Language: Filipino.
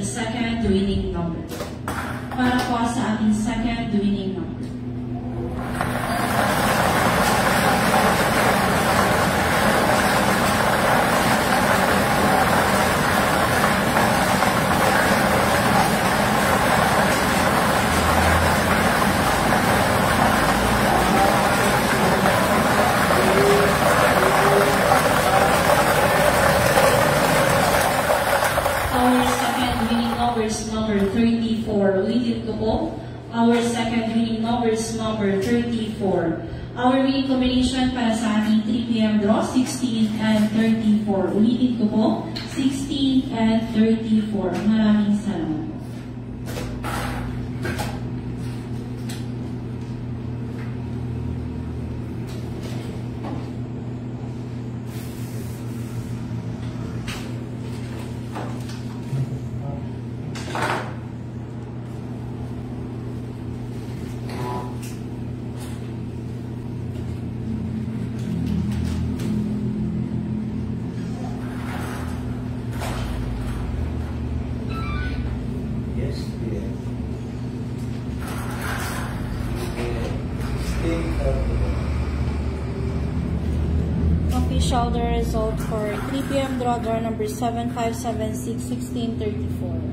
second winning number. Para po sa ating second winning number. Number 34. Ulitin ko po. Our second winning number is number 34. Our winning combination para sa ating 3 p.m. draw, 16 and 34. Ulitin ko po, 16 and 34. Maraming salamat. Official the result for 3 p.m. draw number 7576 1634.